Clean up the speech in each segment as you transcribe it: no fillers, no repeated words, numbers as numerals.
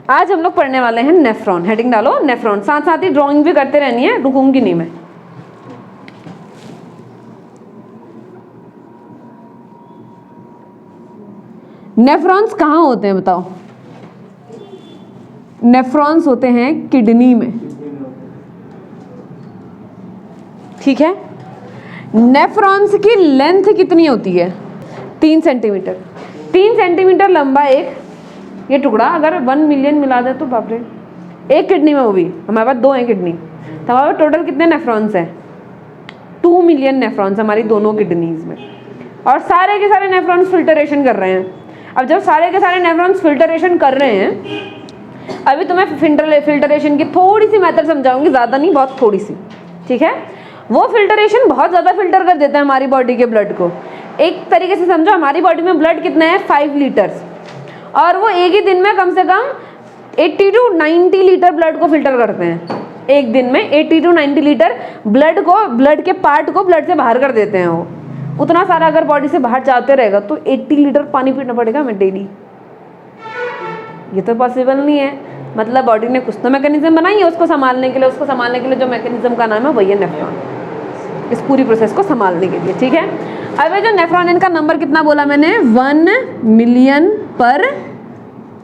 आज हम लोग पढ़ने वाले हैं नेफ्रॉन। हेडिंग डालो नेफ्रॉन, साथ साथ ही ड्राइंग भी करते रहनी है, रुकूंगी नहीं मैं। नेफ्रॉन्स कहाँ होते हैं बताओ? नेफ्रॉन्स होते हैं किडनी में, ठीक है। नेफ्रॉन्स की लेंथ कितनी होती है? 3 सेंटीमीटर। 3 सेंटीमीटर लंबा एक ये टुकड़ा अगर 1 मिलियन मिला दे तो बाप रे, एक किडनी में, वो भी हमारे पास 2 हैं किडनी, तो हमारे पास टोटल कितने नेफ्रॉन्स हैं? 2 मिलियन नेफ्रॉन्स हमारी दोनों किडनीज में। और सारे के सारे नेफ्रॉन्स फिल्टरेशन कर रहे हैं। अब जब सारे के सारे नेफ्रॉन्स फिल्टरेशन कर रहे हैं, अभी तुम्हें फिल्टरेशन की थोड़ी सी मेथड समझाऊंगी, ज़्यादा नहीं, बहुत थोड़ी सी, ठीक है। वो फिल्टरेशन बहुत ज़्यादा फिल्टर कर देता है हमारी बॉडी के ब्लड को। एक तरीके से समझो, हमारी बॉडी में ब्लड कितने हैं? 5 लीटर्स, और वो एक ही दिन में कम से कम 80 to 90 लीटर ब्लड को फिल्टर करते हैं। एक दिन में 80 to 90 लीटर ब्लड को, ब्लड के पार्ट को ब्लड से बाहर कर देते हैं वो। उतना सारा अगर बॉडी से बाहर जाते रहेगा तो 80 लीटर पानी पीना पड़ेगा हमें डेली। ये तो पॉसिबल नहीं है। मतलब बॉडी ने कुछ तो मैकेनिज्म बनाई है उसको संभालने के लिए। उसको संभालने के लिए जो मैकेनिज्म का नाम है वही है नेफ्रॉन, इस पूरी प्रोसेस को संभालने के लिए, ठीक है। अब ये जो नेफ्रॉन, इनका नंबर कितना बोला मैंने? 1 मिलियन पर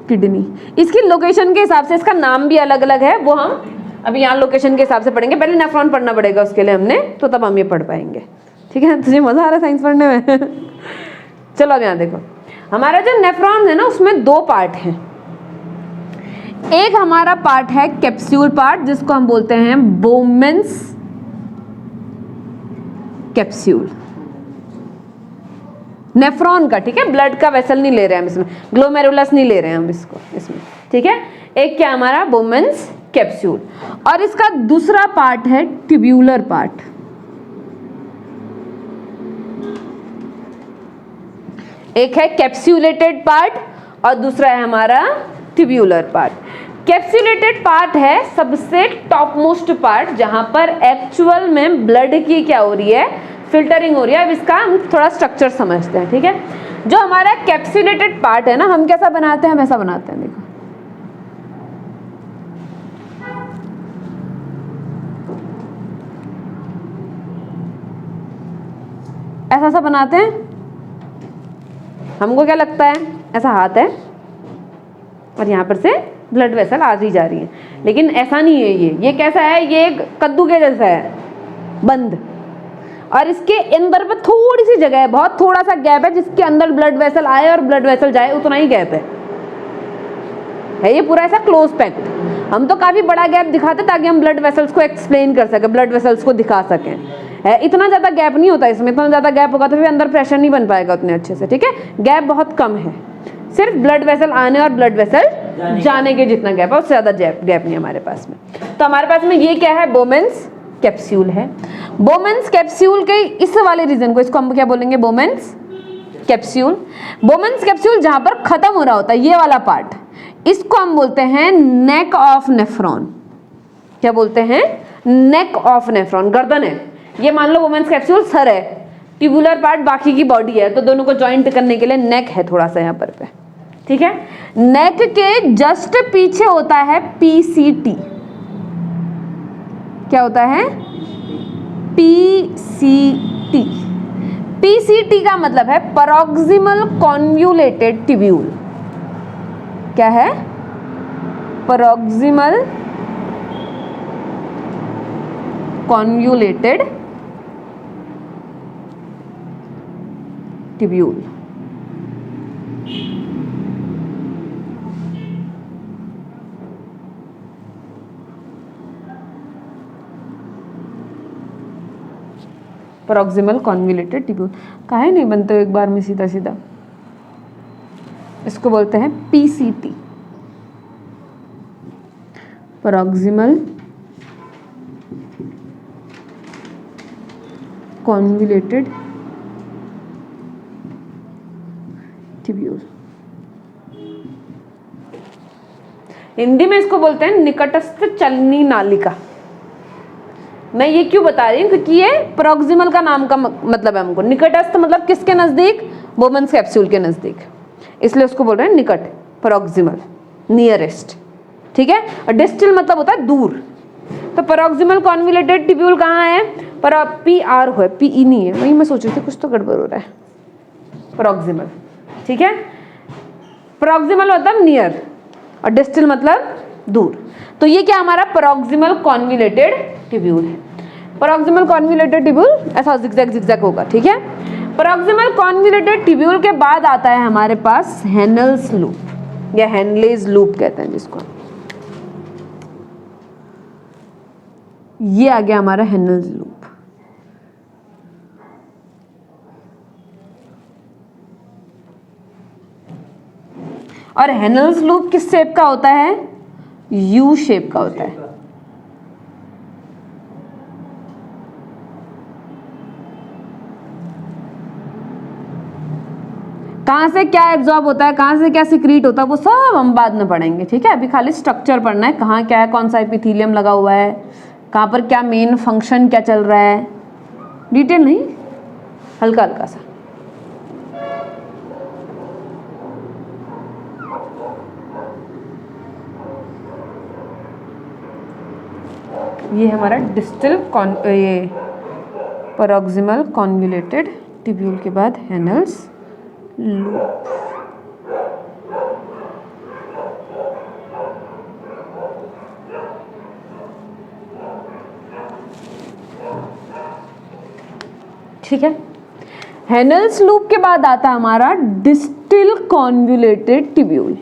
किडनी। इसकी लोकेशन के हिसाब से इसका नाम भी अलग अलग है, वो हम अभी यहाँ लोकेशन के हिसाब से पढ़ेंगे। पहले नेफ्रॉन पढ़ना पड़ेगा उसके लिए हमने, तो तब हम ये पढ़ पाएंगे, ठीक है। तुझे मजा आ रहा है साइंस पढ़ने में? चलो अब यहाँ देखो, हमारा जो नेफ्रॉन है ना, उसमें 2 पार्ट हैं। एक हमारा पार्ट है कैप्सूल पार्ट, जिसको हम बोलते हैं बोमेन्स कैप्सूल, नेफ्रॉन का, ठीक है। ब्लड का वेसल नहीं ले रहे हैं हम इसमें, ग्लोमेरुलस नहीं ले रहे हैं हम इसको इसमें, ठीक है। एक क्या हमारा बोमेन्स कैप्सूल, और इसका दूसरा पार्ट है ट्यूब्यूलर पार्ट। एक है कैप्सूलेटेड पार्ट और दूसरा है हमारा ट्यूब्यूलर पार्ट। कैप्सूलेटेड पार्ट है सबसे टॉप मोस्ट पार्ट, जहां पर एक्चुअल में ब्लड की क्या हो रही है? फिल्टरिंग हो रही है। अब इसका हम थोड़ा स्ट्रक्चर समझते हैं, ठीक है। जो हमारा कैप्सूलेटेड पार्ट है ना, हम कैसा बनाते हैं? वैसा बनाते हैं, देखो ऐसा सा बनाते हैं। हमको क्या लगता है? ऐसा हाथ है और यहाँ पर से ब्लड वेसल आ ही जा रही है, लेकिन ऐसा नहीं है। ये कैसा है? ये एक कद्दू के जैसा है, बंद, और इसके अंदर पे थोड़ी सी जगह है, बहुत थोड़ा सा गैप है, जिसके अंदर ब्लड वेसल आए और ब्लड वेसल जाए, उतना ही गैप है ये पूरा ऐसा क्लोज पैक्ड। हम तो काफी बड़ा गैप दिखाते ताकि हम ब्लड वेसल्स को एक्सप्लेन कर सके, ब्लड वेसल्स को दिखा सकें। इतना ज्यादा गैप नहीं होता इसमें। इतना ज्यादा गैप होगा तो फिर अंदर प्रेशर नहीं बन पाएगा उतने अच्छे से, ठीक है। गैप बहुत कम है, सिर्फ ब्लड वेसल आने और ब्लड वेसल जाने के जितना गैप है, उससे ज्यादा गैप नहीं हमारे पास में। तो हमारे पास में ये क्या है? बोमेन्स कैप्सूल है। बोमेन्स कैप्सूल के इस वाले रीजन को, इसको हम क्या बोलेंगे? Bowman's capsule. बोमेन्स कैप्सूल जहां पर खत्म हो रहा होता है, ये वाला पार्ट, इसको हम बोलते हैं नेक ऑफ नेफ्रॉन। क्या बोलते हैं? नेक ऑफ नेफ्रॉन, गर्दन है ये। मान लो बोमेन्स कैप्सूल सर है, ट्यूबुलर पार्ट बाकी की बॉडी है, तो दोनों को ज्वाइंट करने के लिए नेक है थोड़ा सा यहाँ पर पे, ठीक है। नेक के जस्ट पीछे होता है पीसीटी। क्या होता है? पीसीटी। पीसीटी का मतलब है पैरोक्सिमल कॉन्वुलेटेड ट्यूब्यूल। क्या है? Paroxysmal convoluted tubule. Paroxysmal convoluted tubule काहे नहीं बनते एक बार में सीधा सीधा? इसको बोलते हैं PCT, paroxysmal convoluted tubule. Hindi में इसको बोलते हैं निकटस्थ चलनी नालिका। मैं ये क्यों बता रही हूँ? क्योंकि ये पैरोक्सिमल का नाम का मतलब है हमको। निकटस्थ मतलब किसके नजदीक? बोमेन्स कैप्सूल के नजदीक, इसलिए उसको बोल रहे हैं निकट, पैरोक्सिमल, नियरेस्ट, ठीक है। और डिस्टल मतलब होता है दूर। तो प्रॉक्सिमल कॉन्वोल्यूटेड ट्यूब्यूल कहाँ है? पर PR है, PE नहीं है, वही मैं सोच रही थी कुछ तो गड़बड़ हो रहा है। प्रॉक्सिमल, ठीक है। प्रॉक्सिमल मतलब नियर और डिस्टल मतलब दूर। तो ये क्या हमारा प्रॉक्सिमल कॉन्वोल्यूटेड ट्यूब्यूल है। प्रॉक्सिमल कॉन्वोल्यूटेड ट्यूब्यूल ऐसा जिगजैग जिगजैग होगा, ठीक है। प्रॉक्सिमल कॉन्वोल्यूटेड ट्यूब्यूल के बाद आता है हमारे पास हेनल्स लूप या हेनलेज लूप कहते हैं जिसको। ये आ गया हमारा हेनल्स लूप। और हेनल्स लूप किस शेप का होता है? U शेप का होता है। कहाँ से क्या एब्जॉर्ब होता है, कहाँ से क्या सिक्रीट होता है, वो सब हम बाद में पढ़ेंगे, ठीक है। अभी खाली स्ट्रक्चर पढ़ना है, कहाँ क्या है, कौन सा एपिथेलियम लगा हुआ है, कहाँ पर क्या मेन फंक्शन क्या चल रहा है, डिटेल नहीं, हल्का हल्का सा। ये हमारा डिस्टल ये प्रॉक्सिमल कॉन्वोल्यूटेड ट्यूब्यूल के बाद हेनल्स लूप। ठीक है। हेनल्स लूप के बाद आता है हमारा डिस्टल कॉन्वोल्यूटेड ट्यूब्यूल।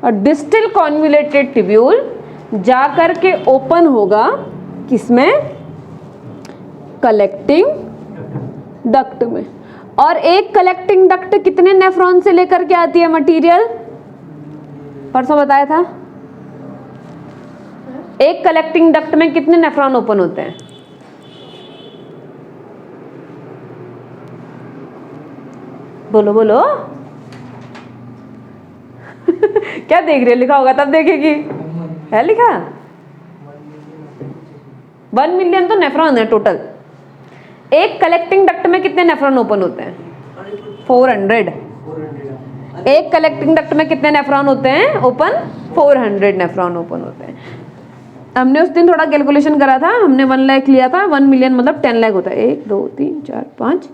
और डिस्टल कॉन्वोल्यूटेड ट्यूब्यूल जाकर के ओपन होगा किसमें? कलेक्टिंग डक्ट में। और एक कलेक्टिंग डक्ट कितने नेफ्रॉन से लेकर के आती है मटेरियल? परसों बताया था। एक कलेक्टिंग डक्ट में कितने नेफ्रॉन ओपन होते हैं? बोलो बोलो। क्या देख रहे? लिखा होगा तब देखेगी। है लिखा? 1 मिलियन तो नेफ्रॉन है टोटल। एक कलेक्टिंग डक्ट में कितने नेफ्रॉन ओपन होते हैं? 400। एक कलेक्टिंग डक्ट में कितने नेफ्रॉन होते हैं ओपन? 400 नेफ्रॉन ओपन होते हैं। हमने उस दिन थोड़ा कैलकुलेशन करा था, हमने 1 लाख लिया था। 1 मिलियन मतलब 10 लाख होता है। 1 2 3 4 5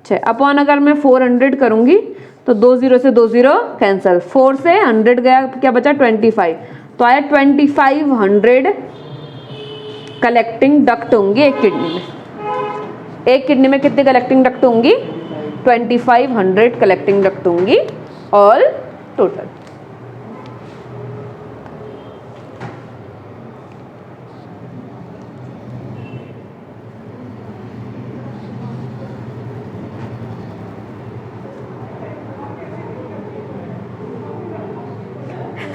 6 अपॉन अगर मैं 400 करूंगी तो 2 0 से 2 0 कैंसिल, 4 से 100 गया, क्या बचा? 25। तो आया 2500 कलेक्टिंग डक्ट होंगी एक किडनी में। एक किडनी में कितनी कलेक्टिंग डक्ट होंगी? 2500 कलेक्टिंग डक्ट होंगी ऑल टोटल।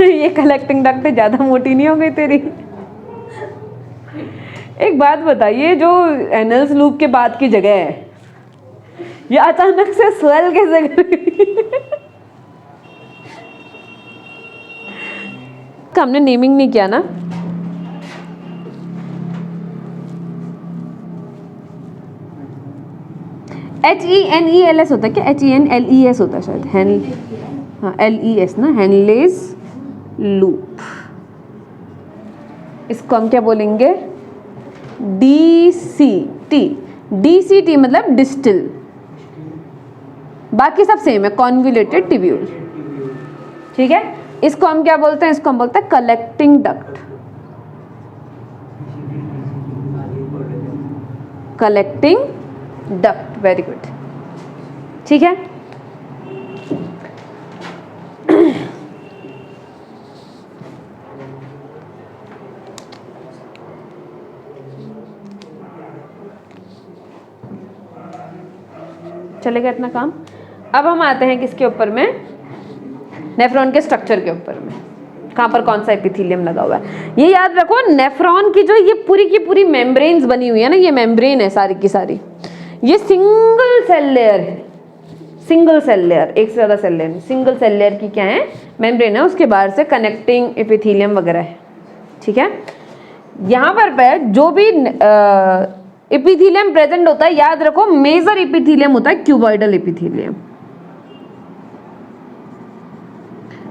ये कलेक्टिंग डक्ट ज्यादा मोटी नहीं हो गई तेरी? एक बात बताइए, जो एनल्स लूप के बाद की जगह है ये अचानक से स्वेल कैसे कर गई? हमने नेमिंग नहीं किया ना। HENELS होता है क्या? HENLES होता है शायद। हेन, हाँ LES ना, हेनलेज लूप। इसको हम क्या बोलेंगे? DCT। DCT मतलब डिस्टल, बाकी सब सेम है, कॉन्वोल्यूटेड ट्यूब्यूल, ठीक है। इसको हम क्या बोलते हैं? इसको हम बोलते हैं collecting duct. Collecting duct, very good, ठीक है। चलेगा इतना काम। अब हम आते हैं किसके ऊपर में? नेफ्रॉन के स्ट्रक्चर के ऊपर में। कहाँ पर कौन सा एपिथेलियम लगा हुआ है? ये याद रखो, नेफ्रॉन की जो ये पूरी की पूरी मेम्ब्रेन्स बनी हुई है ना, ये मेम्ब्रेन है सारी की सारी, ये सिंगल सेल लेयर है। सिंगल सेल लेयर, एक से ज़्यादा सेल लेयर नहीं, सिंगल सेल लेयर की क्या है, मेम्ब्रेन है, उसके बाहर से कनेक्टिंग एपिथेलियम वगैरह है, ठीक है। यहाँ पर जो भी एपिथेलियम प्रेजेंट होता है, याद रखो मेजर एपिथेलियम होता है क्यूबॉइडल एपिथेलियम।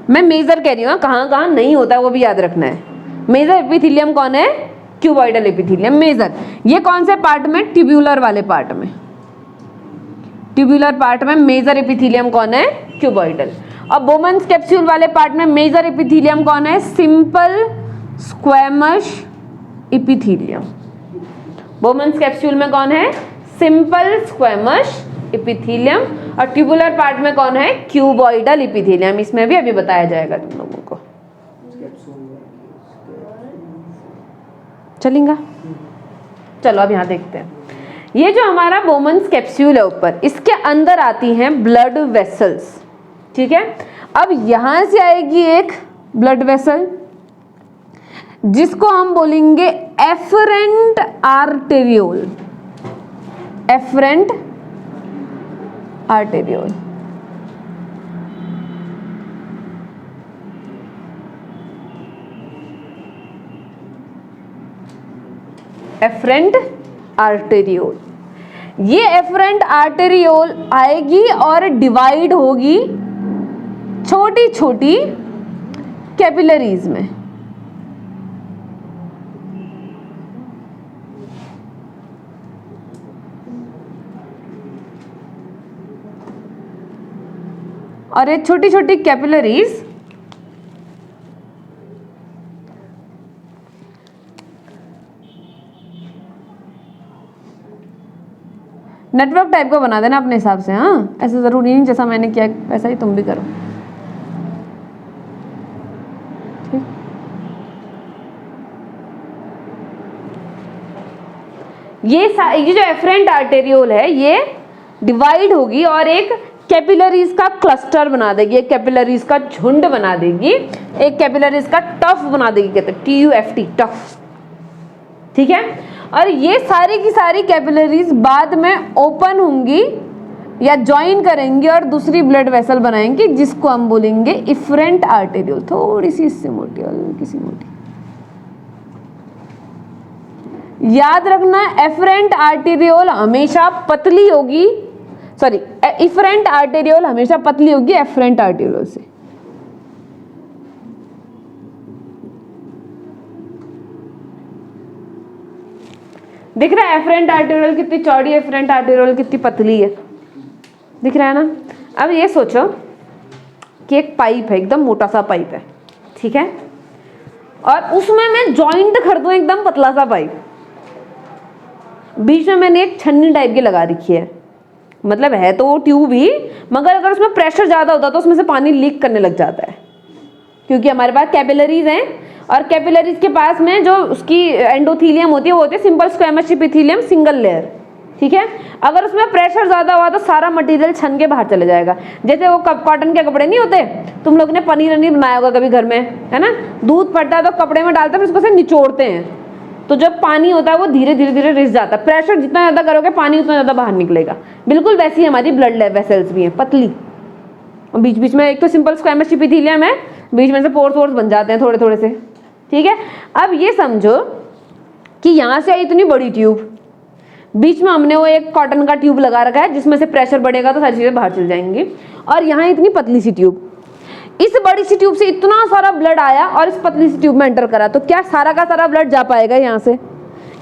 मैं मेजर कह रही हूँ, कहाँ कहाँ नहीं होता है वो भी याद रखना है। मेजर एपिथेलियम कौन है, क्यूबॉइडल एपिथेलियम मेजर। ये कौन से पार्ट में, ट्यूब्यूलर वाले पार्ट में, ट्यूब्यूलर पार्ट में मेजर एपिथेलियम कौन है, क्यूबॉइडल। और बोमन्स कैप्सूल वाले पार्ट में मेजर एपिथेलियम कौन है, simple squamous epithelium. Bowman's capsule में कौन है, सिंपल स्क्वैमस एपिथेलियम। और ट्यूबुलर पार्ट में कौन है, क्यूबॉइडल एपिथेलियम। इसमें भी अभी बताया जाएगा तुम लोगों को, चलेगा। चलो अब यहाँ देखते हैं, ये जो हमारा बोमन्स कैप्सूल है ऊपर, इसके अंदर आती हैं ब्लड वेसल्स, ठीक है। अब यहां से आएगी एक ब्लड वेसल जिसको हम बोलेंगे efferent arteriole, efferent arteriole. Efferent arteriole, ये एफरेंट आर्टेरियोल आएगी और डिवाइड होगी छोटी छोटी कैपिलरीज में। और ये छोटी छोटी कैपिलरीज नेटवर्क टाइप का बना देना अपने हिसाब से, हाँ ऐसा जरूरी नहीं जैसा मैंने किया वैसा ही तुम भी करो, ठीक। ये जो एफरेंट आर्टेरियोल है ये डिवाइड होगी और एक कैपिलरीज का क्लस्टर बना देगी, एक कैपिलरीज का झुंड बना देगी, एक कैपिलरीज का टफ बना देगी, कहते हैं TUFT, टफ, ठीक है। और ये सारी की सारी कैपिलरीज बाद में ओपन होंगी या ज्वाइन करेंगी और दूसरी ब्लड वेसल बनाएंगी जिसको हम बोलेंगे इफरेंट आर्टेरियोल। थोड़ी सी इससे मोटी, हल्की सी मोटी, याद रखना एफरेंट आर्टेरियोल हमेशा पतली होगी, सॉरी इफरेंट आर्टेरियोल हमेशा पतली होगी एफरेंट आर्टेरियोल से। दिख रहा है एफरेंट आर्टेरियोल कितनी चौड़ी है, एफरेंट आर्टेरियोल कितनी पतली है, दिख रहा है ना। अब ये सोचो कि एक पाइप है, एकदम मोटा सा पाइप है, ठीक है, और उसमें मैं जॉइंट कर दूं एकदम पतला सा पाइप, बीच में मैंने एक छन्नी टाइप की लगा रखी है, मतलब है तो वो ट्यूब ही, मगर अगर उसमें प्रेशर ज्यादा होता तो उसमें से पानी लीक करने लग जाता है, क्योंकि हमारे पास कैपिलरीज हैं और कैपिलरीज के पास में जो उसकी एंडोथीलियम होती है वो होती है simple squamous epithelium single layer, ठीक है। अगर उसमें प्रेशर ज्यादा हुआ तो सारा मटेरियल छन के बाहर चले जाएगा। जैसे वो कॉटन के कपड़े नहीं होते, तुम लोग ने पनीर वनीर बनाया होगा कभी घर में, है ना, दूध फटता है तो कपड़े में डालते हैं फिर उसको से निचोड़ते हैं, तो जब पानी होता है वो धीरे धीरे धीरे रिस जाता है, प्रेशर जितना ज्यादा करोगे पानी उतना ज्यादा बाहर निकलेगा। बिल्कुल वैसी हमारी ब्लड वेसल्स भी हैं, पतली, और बीच बीच में एक तो सिंपल स्क्वैमस एपिथेलियम है, बीच में से पोर्स वोर्स बन जाते हैं थोड़े थोड़े से, ठीक है। अब ये समझो कि यहाँ से आई इतनी बड़ी ट्यूब, बीच में हमने वो एक कॉटन का ट्यूब लगा रखा है जिसमें से प्रेशर बढ़ेगा तो सारी चीजें बाहर चल जाएंगी, और यहाँ इतनी पतली सी ट्यूब, इस बड़ी सी ट्यूब से इतना सारा ब्लड आया और इस पतली सी ट्यूब में एंटर करा, तो क्या सारा का सारा ब्लड जा पाएगा यहाँ से?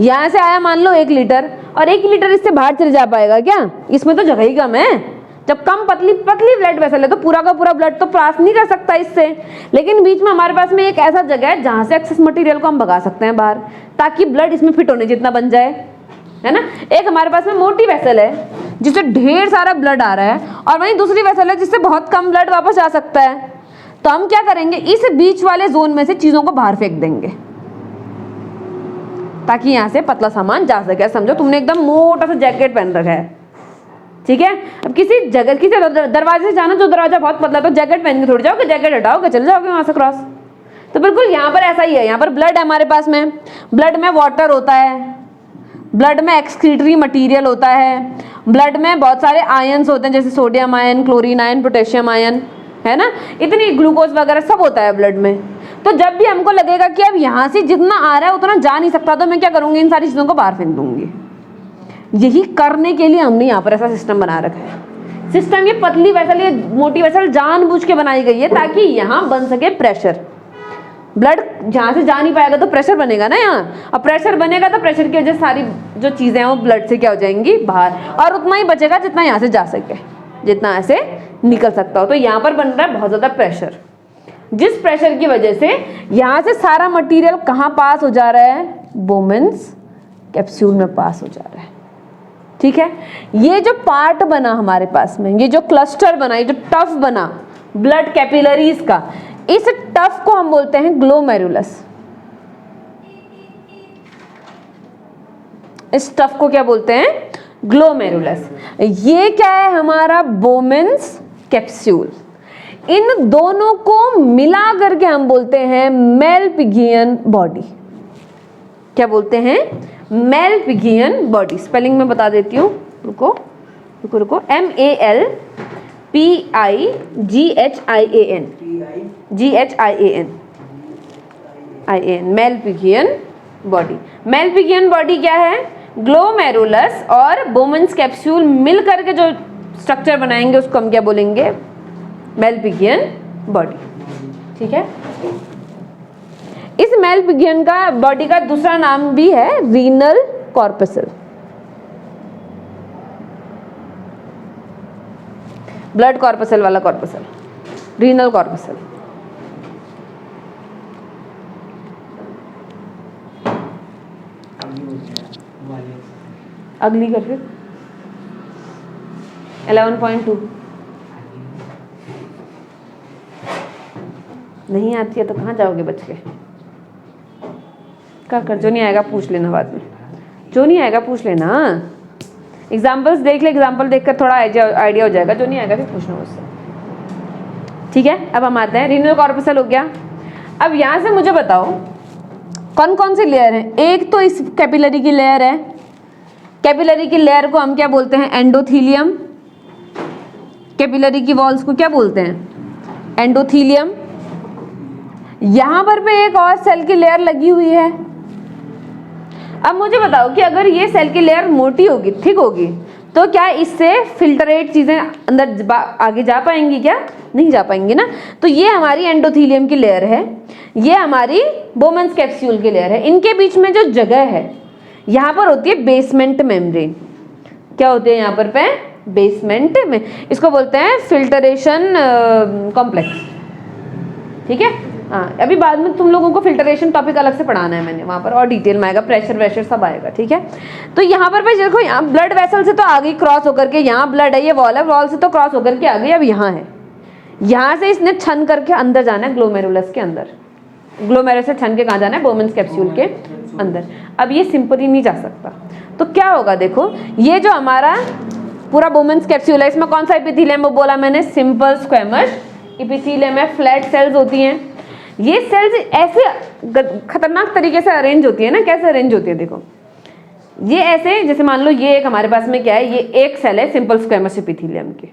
यहाँ से आया मान लो 1 लीटर, और 1 लीटर इससे बाहर चले जा पाएगा क्या? इसमें तो जगह ही कम है। जब कम पतली ब्लड वेसल है तो पूरा का पूरा ब्लड तो पास नहीं कर सकता इससे, लेकिन बीच में हमारे पास में एक ऐसा जगह है जहां से एक्सेस मटेरियल को हम भगा सकते हैं बाहर, ताकि ब्लड इसमें फिट होने जितना बन जाए, है ना। एक हमारे पास में मोटी वेसल है जिससे ढेर सारा ब्लड आ रहा है, और वहीं दूसरी वेसल है जिससे बहुत कम ब्लड वापस आ सकता है। तो हम क्या करेंगे, इस बीच वाले जोन में से चीजों को बाहर फेंक देंगे ताकि यहां से पतला सामान जा सके। समझो तुमने एकदम मोटा सा जैकेट पहन रखा है, ठीक है, अब किसी जगह किसी दरवाजे से जाना, जो दरवाजा बहुत पतला, तो जैकेट पहन के थोड़ी जाओगे, जैकेट हटाओगे चले जाओगे वहां से क्रॉस। तो बिल्कुल यहाँ पर ऐसा ही है, यहाँ पर ब्लड है हमारे पास में, ब्लड में वाटर होता है, ब्लड में एक्सक्रीटरी मटेरियल होता है, ब्लड में बहुत सारे आयन्स होते हैं, जैसे sodium ion, chlorine ion, potassium ion, है ना, इतनी ग्लूकोज वगैरह सब होता है ब्लड में। तो जब भी हमको लगेगा कि अब यहाँ से जितना आ रहा है उतना जा नहीं सकता, तो मैं क्या करूँगी, इन सारी चीज़ों को बाहर फेंक दूंगी। यही करने के लिए हमने यहाँ पर ऐसा सिस्टम बना रखा है। सिस्टम ये पतली वेसल, ये मोटी वेसल जानबूझ के बनाई गई है ताकि यहाँ बन सके प्रेशर। ब्लड जहाँ से जा नहीं पाएगा तो प्रेशर बनेगा ना यहाँ, अब प्रेशर बनेगा तो प्रेशर की वजह से सारी जो चीज़ें हैं वो ब्लड से क्या हो जाएंगी, बाहर, और उतना ही बचेगा जितना यहाँ से जा सके, जितना ऐसे निकल सकता हो। तो यहाँ पर बन रहा है बहुत ज़्यादा प्रेशर, जिस प्रेशर की वजह से यहाँ से सारा मटेरियल कहाँ पास हो जा रहा है, बोमेन्स कैप्सूल में पास हो जा रहा है। ठीक है, ये जो पार्ट बना हमारे पास में, ये जो क्लस्टर बना, ये जो टफ बना ब्लड कैपिलरीज का, इस टफ को हम बोलते हैं ग्लोमेरुलस। इस टफ को क्या बोलते हैं, ग्लोमेरुलस। ये क्या है, हमारा बोमेन्स कैप्सूल। इन दोनों को मिला करके हम बोलते हैं मेलपिगियन बॉडी। क्या बोलते हैं, मेलपिगियन बॉडी। स्पेलिंग में बता देती हूँ, रुको रुको रुको, MELPIGHIAN, Malpighian body. Malpighian body क्या है, ग्लोमेरुलस और बोमेन्स कैप्सूल मिल करके जो स्ट्रक्चर बनाएंगे उसको हम क्या बोलेंगे, मेलपिगियन बॉडी। ठीक है, इस मेलपिगियन का बॉडी का दूसरा नाम भी है रीनल कॉर्पसल। ब्लड कॉर्पसल वाला कॉर्पसल, रीनल कॉर्पसल। अगली कर फिर 11.2 नहीं आती है तो कहाँ जाओगे बच के, कर जो नहीं आएगा पूछ लेना बाद में, जो नहीं आएगा पूछ लेना। एग्जाम्पल्स देख ले, एग्जाम्पल देखकर थोड़ा आइडिया हो जाएगा, जो नहीं आएगा फिर पूछना मुझसे। ठीक है, अब हम आते हैं, रीनल कॉर्पसल हो गया। अब यहाँ से मुझे बताओ कौन कौन से लेयर हैं। एक तो इस कैपिलरी की लेयर है, कैपिलरी की लेयर को हम क्या बोलते हैं, एंडोथीलियम। कैपिलरी की वॉल्स को क्या बोलते हैं, एंडोथीलियम। यहाँ पर भी एक और सेल की लेयर लगी हुई है। अब मुझे बताओ कि अगर ये सेल की लेयर मोटी होगी, थिक होगी, तो क्या इससे फिल्टरेट चीज़ें अंदर आगे जा पाएंगी, क्या नहीं जा पाएंगी ना। तो ये हमारी एंडोथीलियम की लेयर है, ये हमारी बोमेन्स कैप्सूल की लेयर है। इनके बीच में जो जगह है यहाँ पर होती है बेसमेंट मेम्ब्रेन। क्या होती है यहाँ पर पे, बेसमेंट में, इसको बोलते हैं फिल्टरेशन कॉम्प्लेक्स। ठीक है, हाँ, अभी बाद में तुम लोगों को फिल्टरेशन टॉपिक अलग से पढ़ाना है मैंने, वहाँ पर और डिटेल में आएगा, प्रेशर वेशर सब आएगा। ठीक है, तो यहाँ पर भाई देखो, यहाँ ब्लड वेसल से तो आ गई क्रॉस होकर के, यहाँ ब्लड है, ये वॉल है, वॉल से तो क्रॉस होकर के आ गई, अब यहाँ है, यहाँ से इसने छन करके अंदर जाना है ग्लोमेरुलस के अंदर। ग्लोमेरुलस से छन के कहाँ जाना है, बोमेन्स कैप्सूल के अंदर। अब ये सिंपली नहीं जा सकता, तो क्या होगा, देखो ये जो हमारा पूरा बोमेन्स कैप्सूल है, इसमें कौन सा एपिथेलियम वो बोला मैंने, सिंपल स्क्वेमस एपिथेलियम है, फ्लैट सेल्स होती हैं। ये सेल्स ऐसे खतरनाक तरीके से अरेंज होती है ना, कैसे अरेंज होती है, देखो ये ऐसे, जैसे मान लो ये एक हमारे पास में क्या है, ये एक सेल है सिंपल स्क्वेमस एपिथेलियम की।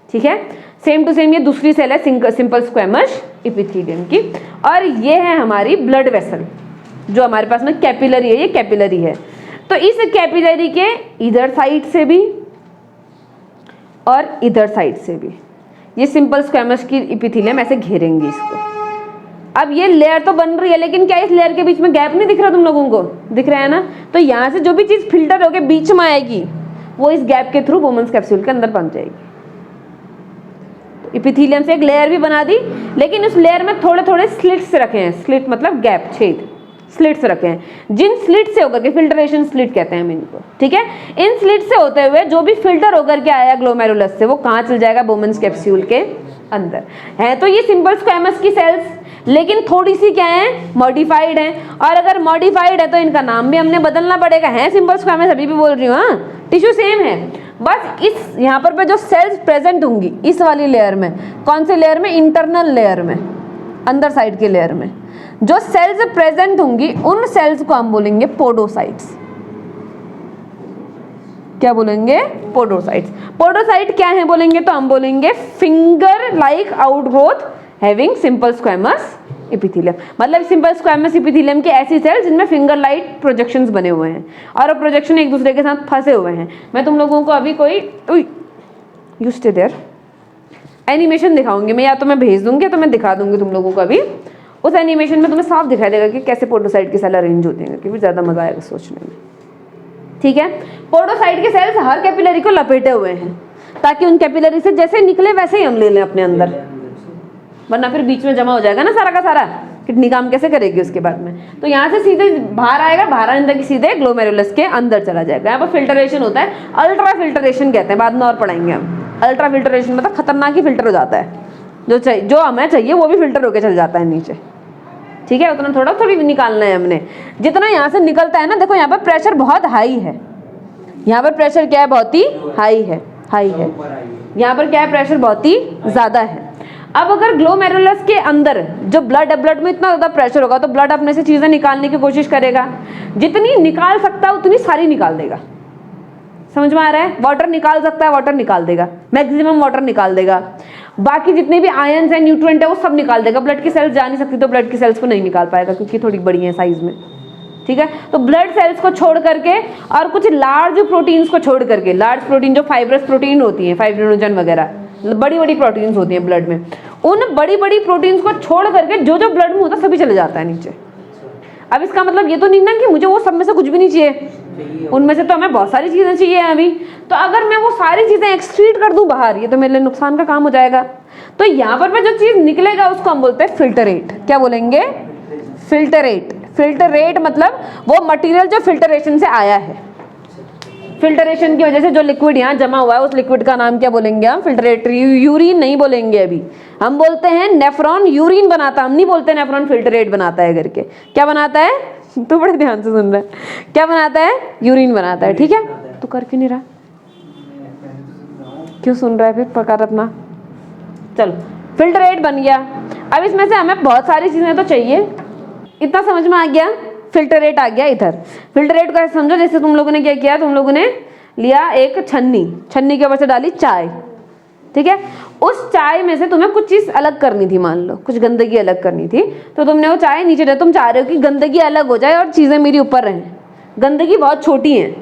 ठीक है, सेम टू सेम ये दूसरी सेल है सिंपल स्क्वेमस एपिथेलियम की, और ये है हमारी ब्लड वेसल जो हमारे पास में कैपिलरी है, ये कैपिलरी है। तो इस कैपिलरी के इधर साइड से भी और इधर साइड से भी ये सिंपल स्क्वेमस की एपिथेलियम ऐसे घेरेंगे इसको। अब ये लेयर तो बन रही है, लेकिन क्या इस लेयर के बीच में गैप नहीं दिख रहा तुम लोगों को, दिख रहा है ना। तो यहाँ से जो भी चीज़ फिल्टर होके बीच में आएगी वो इस गैप के थ्रू बोमेन्स कैप्सूल के अंदर पहुंच जाएगी। तो एपिथेलियम से एक लेयर भी बना दी, लेकिन उस लेयर में थोड़े थोड़े स्लिट्स रखे हैं, स्लिट मतलब गैप, छेद, स्लिट्स रखे हैं, जिन स्लिट से होकर के, फिल्टरेशन स्लिट कहते हैं हम इनको। ठीक है, इन स्लिट से होते हुए जो भी फिल्टर होकर के आया ग्लोमेरुलस से, वो कहाँ चल जाएगा, बोमेन्स कैप्सूल के अंदर। है तो ये सिंपल स्क्वेमस की सेल्स, लेकिन थोड़ी सी क्या है, मॉडिफाइड है। और अगर मॉडिफाइड है तो इनका नाम भी हमने बदलना पड़ेगा। है सिंपल स्क्वेमस, अभी भी बोल रही हूँ, हाँ टिश्यू सेम है, बस इस यहाँ पर जो सेल्स प्रेजेंट होंगी इस वाली लेयर में, कौन से लेयर में, इंटरनल लेयर में, अंदर साइड के लेयर में जो सेल्स प्रेजेंट होंगी, उन सेल्स को हम बोलेंगे पोडोसाइट्स। क्या बोलेंगे? पोडोसाइट्स। पोडोसाइट क्या है बोलेंगे तो हम बोलेंगे finger like outgrowth having simple squamous epithelium. मतलब सिंपल स्क्वेमस एपिथेलियम के ऐसी सेल जिनमें फिंगर लाइक प्रोजेक्शंस बने हुए हैं और प्रोजेक्शन एक दूसरे के साथ फंसे हुए हैं। मैं तुम लोगों को अभी कोई यू स्टे देयर एनिमेशन दिखाऊंगी मैं, या तो मैं भेज दूंगी या तो मैं दिखा दूंगी तुम लोगों को। अभी उस एनिमेशन में तुम्हें साफ दिखाई देगा कि कैसे पोडोसाइट की सेल अरेंज होती हैं, क्योंकि ज़्यादा मजा आएगा सोचने में। ठीक है, पोडोसाइट के सेल्स हर कैपिलरी को लपेटे हुए हैं ताकि उन कैपिलरी से जैसे निकले वैसे ही हम ले लें अपने अंदर, वरना फिर बीच में जमा हो जाएगा ना सारा का सारा, किडनी काम कैसे करेगी उसके बाद में। तो यहाँ से सीधे बाहर आएगा, बाहर आने तक सीधे ग्लोमेरुलस के अंदर चला जाएगा। यहाँ पर फिल्टरेशन होता है, अल्ट्रा फिल्टरेशन कहते हैं, बाद में और पढ़ाएंगे हम। अल्ट्रा फिल्टरेशन मतलब खतरनाक ही फिल्टर हो जाता है, जो हमें चाहिए वो भी फिल्टर होकर चल जाता है नीचे। ठीक है, उतना थोड़ी निकालना है हमने, जितना यहाँ से निकलता है ना। देखो यहाँ पर प्रेशर बहुत हाई है, यहाँ पर प्रेशर क्या है? बहुत ही हाई है, यहाँ पर क्या है? प्रेशर बहुत ही ज्यादा है। अब अगर ग्लोमेरुलस के अंदर जो ब्लड है, ब्लड में इतना ज्यादा प्रेशर होगा तो ब्लड अपने से चीजें निकालने की कोशिश करेगा, जितनी निकाल सकता है उतनी सारी निकाल देगा। समझ में आ रहा है? वाटर निकाल सकता है, वाटर निकाल देगा, मैक्सिमम वाटर निकाल देगा। बाकी जितने भी आयंस है, न्यूट्रिएंट है, वो सब निकाल देगा। ब्लड की सेल्स जा नहीं सकती तो ब्लड की सेल्स को नहीं निकाल पाएगा क्योंकि थोड़ी बड़ी है साइज में। ठीक है, तो ब्लड सेल्स को छोड़ करके और कुछ लार्ज प्रोटीन्स को छोड़ करके, लार्ज प्रोटीन जो फाइब्रस प्रोटीन होती है, फाइब्रिनोजन वगैरह बड़ी बड़ी प्रोटीन्स होती हैं ब्लड में, उन बड़ी बड़ी प्रोटीन्स को छोड़ करके जो जो ब्लड में होता है सभी चले जाता है नीचे। अब इसका मतलब ये तो नहीं ना कि मुझे वो सब में से कुछ भी नहीं चाहिए, उनमें से तो हमें बहुत सारी चीजें चाहिए अभी। तो अगर मैं वो सारी चीजें एक्सक्रीट कर दूं बाहर, ये तो मेरे लिए नुकसान का काम हो जाएगा। तो यहाँ पर जो चीज निकलेगा उसको हम बोलते हैं फिल्टरेट। क्या बोलेंगे? फिल्टरेट। फिल्टरेट मतलब वो मटेरियल जो फिल्टरेशन से आया है, फिल्टरेशन की वजह से जो लिक्विड यहाँ जमा हुआ है उस लिक्विड का नाम क्या बोलेंगे हम? फिल्टरेट। यूरिन नहीं बोलेंगे अभी, हम बोलते हैं नेफ्रॉन यूरिन बनाता, हम नहीं बोलते नेफ्रॉन फिल्टरेट बनाता है करके। क्या बनाता है? तो बड़े ध्यान से सुन रहा है, क्या बनाता है? यूरिन बनाता है। ठीक है, तो कर क्यों नहीं रहा? क्यों सुन रहा है फिर? पकड़ अपना। चलो, फिल्टरेट बन गया। अब इसमें से हमें बहुत सारी चीजें तो चाहिए, इतना समझ में आ गया। फिल्टरेट आ गया इधर। फिल्टरेट को ऐसे समझो जैसे तुम लोगों ने क्या किया, तुम लोगों ने लिया एक छन्नी, छन्नी के ऊपर से डाली चाय। ठीक है, उस चाय में से तुम्हें कुछ चीज अलग करनी थी, मान लो कुछ गंदगी अलग करनी थी, तो तुमने वो चाय नीचे डाली। तुम चाह रहे हो कि गंदगी अलग हो जाए और चीजें मेरी ऊपर रहें। गंदगी बहुत छोटी है,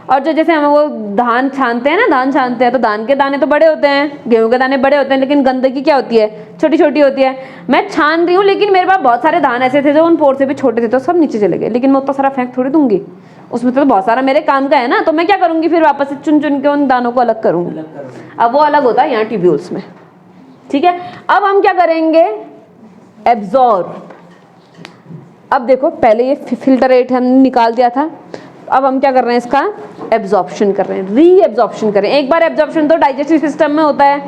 और जो जैसे हम वो धान छानते हैं ना, धान छानते हैं तो धान के दाने तो बड़े होते हैं, गेहूं के दाने बड़े होते हैं, लेकिन गंदगी क्या होती है? छोटी छोटी होती है। मैं छान रही हूँ लेकिन मेरे पास बहुत सारे धान ऐसे थे जो उन पोर से भी छोटे थे, तो सब नीचे चले गए। लेकिन मैं उतना सारा फेंक थोड़ी दूंगी, उसमें तो बहुत सारा मेरे काम का है ना। तो मैं क्या करूंगी फिर? वापस से चुन चुन के उन दानों को अलग करूंगी। अब वो अलग होता है यहाँ ट्यूब्यूल्स में। ठीक है, अब हम क्या करेंगे? एब्जॉर्ब। अब देखो, पहले ये फिल्टरेट हमने निकाल दिया था, अब हम क्या कर रहे हैं? इसका एब्जॉर्प्शन कर रहे हैं, री एब्जॉर्प्शन कर रहे हैं। एक बार एब्जॉर्प्शन तो डाइजेस्टिव सिस्टम में होता है,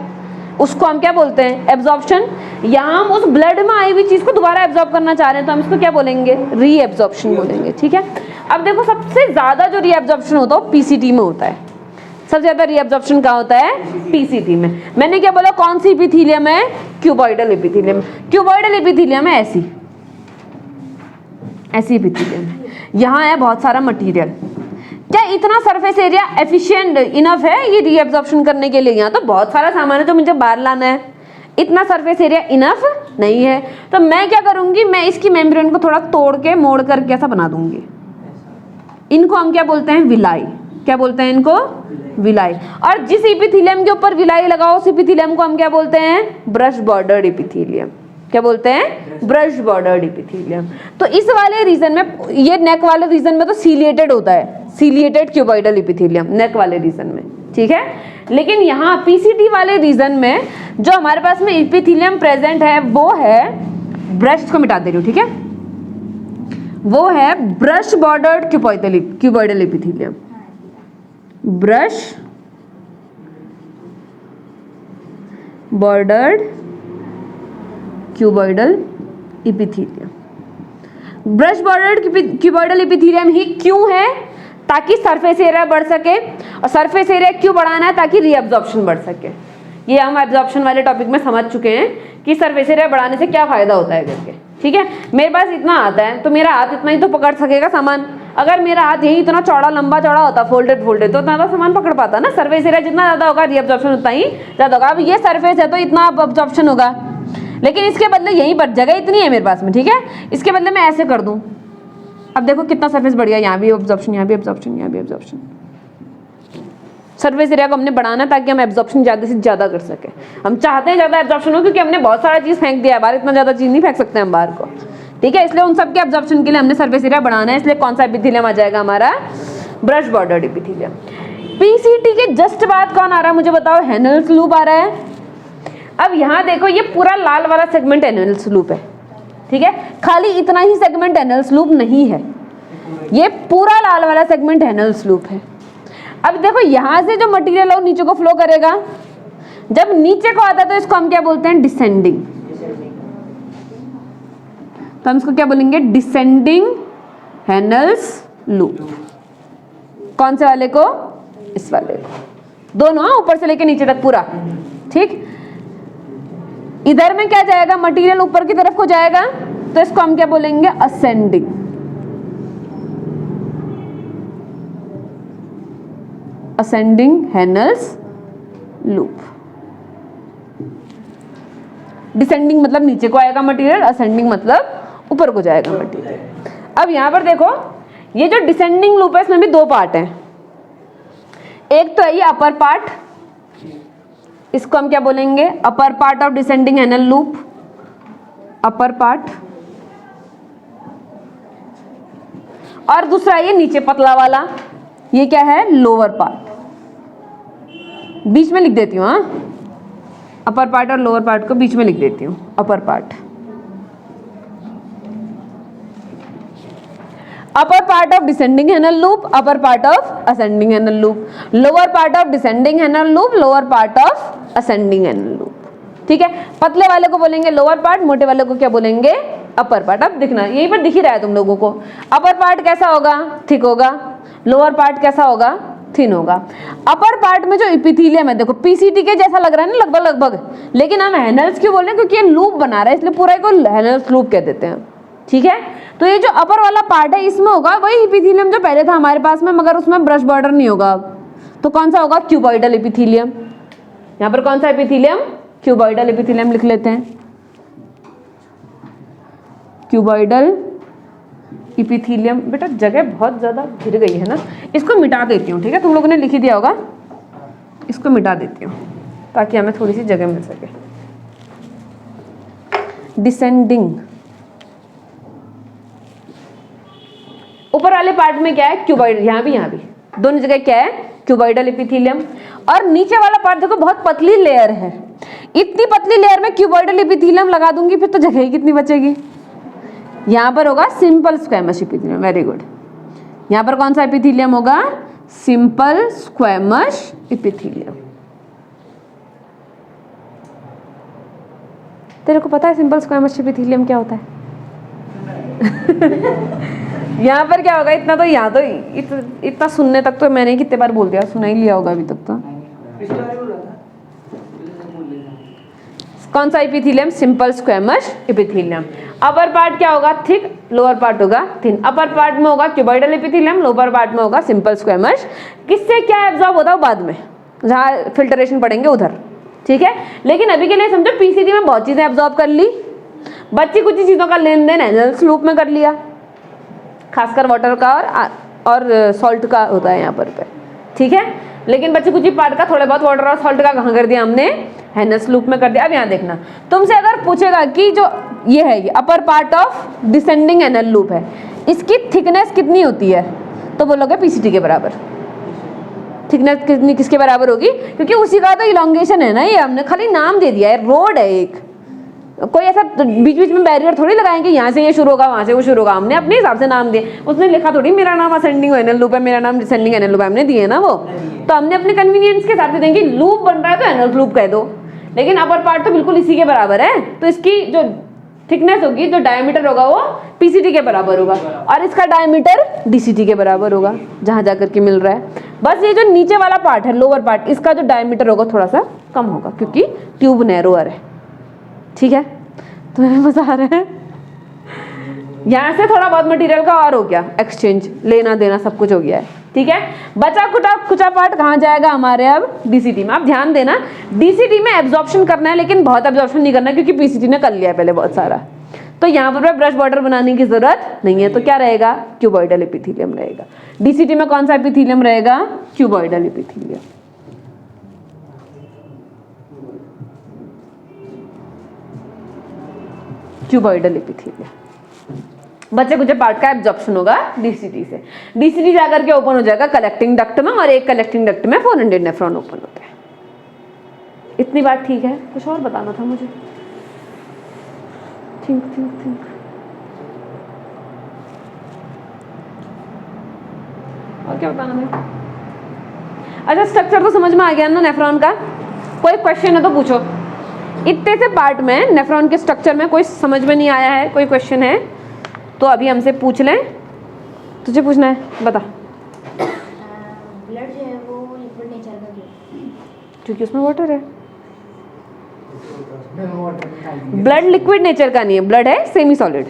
उसको हम क्या बोलते हैं? एब्जॉर्प्शन। यहाँ हम उस ब्लड में आई हुई चीज को दोबारा एब्जॉर्ब करना चाह रहे हैं तो हम इसको क्या बोलेंगे? री एब्जॉर्प्शन बोलेंगे। ठीक है, अब देखो सबसे ज्यादा जो री एब्जॉर्प्शन होता है वो पीसीटी में होता है। सबसे ज्यादा री एब्जॉर्प्शन कहाँ होता है? पीसीटी में। मैंने क्या बोला? कौन सी एपिथेलियम है? Cuboidal epithelium. क्यूबॉइडल एपिथेलियम है ऐसी एपिथेलियम है। यहाँ है बहुत सारा मटेरियल। क्या इतना सरफेस एरिया एफिशिएंट इनफ है ये रीएब्जॉर्प्शन करने के लिए? यहाँ तो बहुत सारा सामान है जो मुझे बाहर लाना है, इतना सरफेस एरिया इनफ नहीं है। तो मैं क्या करूंगी? मैं इसकी मेम्ब्रेन को थोड़ा तोड़ के मोड़ करके ऐसा बना दूंगी। इनको हम क्या बोलते हैं? विलाई। क्या बोलते हैं इनको? विलाई। और जिस एपिथेलियम के ऊपर विलाई लगाओ उस एपिथेलियम को हम क्या बोलते हैं? Brush bordered epithelium. क्या बोलते हैं? Brush bordered epithelium. तो इस वाले रीजन में, ये नेक वाले रीजन में तो सीलिएटेड होता है, सीलिएटेड क्यूबॉइडल एपिथेलियम नेक वाले रीजन में। ठीक है, लेकिन यहाँ पीसीटी वाले रीजन में जो हमारे पास में एपिथेलियम प्रेजेंट है वो है, ब्रश को मिटा दे रही हूँ, ठीक है, वो है brush bordered cuboidal epithelium. Brush bordered cuboidal epithelium. Brush bordered cuboidal epithelium ही क्यों है? ताकि सरफेस एरिया बढ़ सके, और सरफेस एरिया क्यों बढ़ाना है? ताकि रीअब्जॉर्प्शन बढ़ सके। ये हम एब्जॉर्प्शन वाले टॉपिक में समझ चुके हैं कि सरफेस एरिया बढ़ाने से क्या फायदा होता है करके। ठीक है, मेरे पास इतना आता है तो मेरा हाथ इतना ही तो पकड़ सकेगा सामान। अगर मेरा हाथ यही इतना चौड़ा लंबा चौड़ा होता फोल्डेड फोल्डेड तो इतना ज़्यादा सामान पकड़ पाता ना। सरफेस एरिया जितना ज़्यादा होगा रीअब्जॉर्प्शन उतना ही ज़्यादा होगा। अब ये सरफेस है तो इतना अब्जॉर्प्शन होगा, लेकिन इसके बदले यहीं पर जगह इतनी है मेरे पास में, ठीक है, इसके बदले मैं ऐसे कर दूँ। अब देखो कितना सरफेस बढ़ गया, यहाँ भी ऑब्जॉर्प्शन, यहाँ भी ऑब्जॉर्प्शन, यहाँ भी ऑब्जॉर्प्शन। सरफेस एरिया को हमने बढ़ाना ताकि हम एब्जॉर्प्शन ज़्यादा से ज़्यादा कर सके। हम चाहते हैं ज़्यादा एब्जॉर्प्शन हो क्योंकि हमने बहुत सारा चीज़ फेंक दिया है बाहर, इतना ज़्यादा चीज़ नहीं फेंक सकते हम बाहर को, ठीक है। इसलिए उन सब के एब्जॉर्प्शन के लिए हमने सरफेस एरिया बढ़ाना है। इसलिए कौन सा एपिथेलियम आ जाएगा हमारा, ब्रश बॉर्डर्ड एपिथेलियम। पीसीटी के जस्ट बाद कौन आ रहा है मुझे बताओ, हेनेल्स लूप आ रहा है। अब यहाँ देखो ये पूरा लाल वाला सेगमेंट हेनेल्स लूप है, ठीक है, खाली इतना ही सेगमेंट हेनेल्स लूप नहीं है, ये पूरा लाल वाला सेगमेंट हेनेल्स लूप है। अब देखो यहां से जो मटेरियल है वो नीचे को फ्लो करेगा, जब नीचे को आता है तो इसको हम क्या बोलते हैं, डिसेंडिंग। तो हम इसको क्या बोलेंगे, डिसेंडिंग हेनेल्स लूप। कौन से वाले को, इस वाले को, दोनों ऊपर से लेके नीचे तक पूरा, ठीक। इधर में क्या जाएगा, मटेरियल ऊपर की तरफ को जाएगा तो इसको हम क्या बोलेंगे, ascending. Ascending Henle's loop. Descending मतलब नीचे को आएगा मटेरियल, असेंडिंग मतलब ऊपर को जाएगा मटेरियल। अब यहां पर देखो ये जो डिसेंडिंग लूप है इसमें भी दो पार्ट हैं। एक तो है ये अपर पार्ट, इसको हम क्या बोलेंगे, upper part of descending Henle loop, upper part. और दूसरा ये नीचे पतला वाला, ये क्या है, लोअर पार्ट। बीच में लिख देती हूँ, हाँ, अपर पार्ट और लोअर पार्ट को बीच में लिख देती हूँ, upper part. Upper part of descending Henle loop, upper part of ascending Henle loop, lower part of descending Henle loop, lower part of ascending Henle loop, ठीक है। पतले वाले को बोलेंगे लोअर पार्ट, मोटे वाले को क्या बोलेंगे, अपर पार्ट। अब दिखना यहीं पर दिख ही रहा है तुम लोगों को, अपर पार्ट कैसा होगा, थिक होगा, लोअर पार्ट कैसा होगा, थिन होगा। अपर पार्ट में जो एपिथेलियम है देखो पीसीटी के जैसा लग रहा है ना लगभग लगभग, लेकिन हम हेनेल्स क्यों बोल रहे हैं, क्योंकि ये लूप बना रहा है इसलिए पूरा को हेनेल्स लूप कह देते हैं, ठीक है। तो ये जो अपर वाला पार्ट है इसमें होगा वही एपिथेलियम जो पहले था हमारे पास में, मगर उसमें ब्रश बॉर्डर नहीं होगा। तो कौन सा होगा, क्यूबॉइडल एपिथेलियम। यहाँ पर कौन सा एपिथेलियम, क्यूबॉइडल एपिथेलियम लिख लेते हैं, क्यूबॉइडल एपिथेलियम। बेटा जगह बहुत ज्यादा घिर गई है ना, इसको मिटा देती हूँ, ठीक है, तुम लोगों ने लिख ही दिया होगा, इसको मिटा देती हूँ ताकि हमें थोड़ी सी जगह मिल सके। डिसेंडिंग, ऊपर वाले पार्ट में क्या है, क्यूबॉइडल, यहाँ भी दोनों जगह क्या है, क्यूबॉइडल एपिथेलियम। और नीचे वाला पार्ट देखो बहुत पतली लेयर है, इतनी पतली लेयर में क्यूबॉइडल एपिथेलियम लगा दूंगी फिर तो जगह ही कितनी बचेगी। यहाँ पर होगा simple squamous epithelium, very good. यहाँ पर कौन सा एपिथेलियम होगा, सिंपल स्क्वैमस एपिथेलियम। तेरे को पता है सिंपल स्क्वैमस एपिथेलियम क्या होता है? यहाँ पर क्या होगा, इतना तो यहाँ तो इतना सुनने तक तो मैंने कितने बार बोल दिया, सुना ही लिया होगा अभी तक तो। कौन सा epithelium, simple squamous epithelium. Upper part क्या होगा, थिक, लोअर पार्ट होगा थिन। अपर पार्ट में होगा क्यूबॉइडल एपिथेलियम, लोअर पार्ट में होगा सिंपल स्क्वैमस। किससे क्या एब्जॉर्ब होता है बाद में जहाँ फिल्टरेशन पढ़ेंगे उधर, ठीक है। लेकिन अभी के लिए समझो पीसीटी में बहुत चीजें एब्जॉर्ब कर ली, बच्ची कुछ चीजों का लेन देन हेनेल्स लूप में कर लिया, खासकर वाटर का और सॉल्ट का होता है यहाँ पर, ठीक है। लेकिन बच्चे कुछ ही पार्ट का थोड़ा बहुत वाटर और सॉल्ट का कहाँ कर दिया हमने, हेनेल्स लूप में कर दिया। अब यहाँ देखना, तुमसे अगर पूछेगा कि जो ये है ये upper part of descending Henle loop है, इसकी थिकनेस कितनी होती है, तो बोलोगे पीसीटी के बराबर। थिकनेस कितनी किसके बराबर होगी, क्योंकि उसी का तो इलॉन्गेशन है ना, ये हमने खाली नाम दे दिया है, रोड है एक, कोई ऐसा बीच बीच में बैरियर थोड़ी लगाएंगे यहाँ से ये शुरू होगा वहाँ से वो शुरू होगा, हमने अपने हिसाब से नाम दिए। उसने लिखा थोड़ी मेरा नाम असेंडिंग हेनेल लूप है, मेरा नाम डिसेंडिंग हेनेल लूप है, हमने दिए ना वो, तो हमने अपने कन्वीनियंस के हिसाब से देंगे। लूप बन रहा है तो हेनेल लूप कह दो, लेकिन अपर पार्ट तो बिल्कुल इसी के बराबर है, तो इसकी जो थिकनेस होगी, जो डायमीटर होगा वो पीसीटी के बराबर होगा, और इसका डायमीटर डीसीटी के बराबर होगा जहाँ जाकर के मिल रहा है। बस ये जो नीचे वाला पार्ट है, लोअर पार्ट, इसका जो डायमीटर होगा थोड़ा सा कम होगा क्योंकि ट्यूब नैरोअर है, ठीक है। तुम्हें मजा आ रहा है? यहाँ से थोड़ा बहुत मटेरियल का और हो गया एक्सचेंज, लेना देना सब कुछ हो गया है, ठीक है। बचा कुचा पार्ट कहाँ जाएगा हमारे अब डीसीटी में। आप ध्यान देना डीसीटी में एब्जॉर्प्शन करना है, लेकिन बहुत एब्जॉर्प्शन नहीं करना है क्योंकि पीसीटी ने कर लिया है पहले बहुत सारा। तो यहाँ पर ब्रश बॉर्डर बनाने की जरूरत नहीं है। तो क्या रहेगा, क्यूबॉइडल एपिथेलियम रहेगा। डीसीटी में कौन सा एपिथेलियम रहेगा, क्यूबॉइडल एपिथेलियम। Cuboidal epithelium. बचे कुछ पार्ट का एब्जॉर्प्शन होगा डीसीटी से। डीसीटी जाकर के ओपन हो जाएगा कलेक्टिंग डक्ट में, और एक कलेक्टिंग डक्ट में 400 नेफ्रॉन ओपन होते हैं। इतनी बात ठीक है, कुछ और बताना था मुझे। थिंक और क्या बताना था। अच्छा, स्ट्रक्चर तो समझ में आ गया ना नेफ्रॉन का। कोई क्वेश्चन है तो पूछो। इतने से पार्ट में नेफ्रॉन के स्ट्रक्चर में कोई समझ में नहीं आया है, कोई क्वेश्चन है तो अभी हमसे पूछ लें। तुझे पूछना है, बता। ब्लड जो है वो लिक्विड नेचर का क्यों? क्योंकि उसमें वाटर है। ब्लड लिक्विड नेचर का नहीं है, ब्लड है सेमी सॉलिड।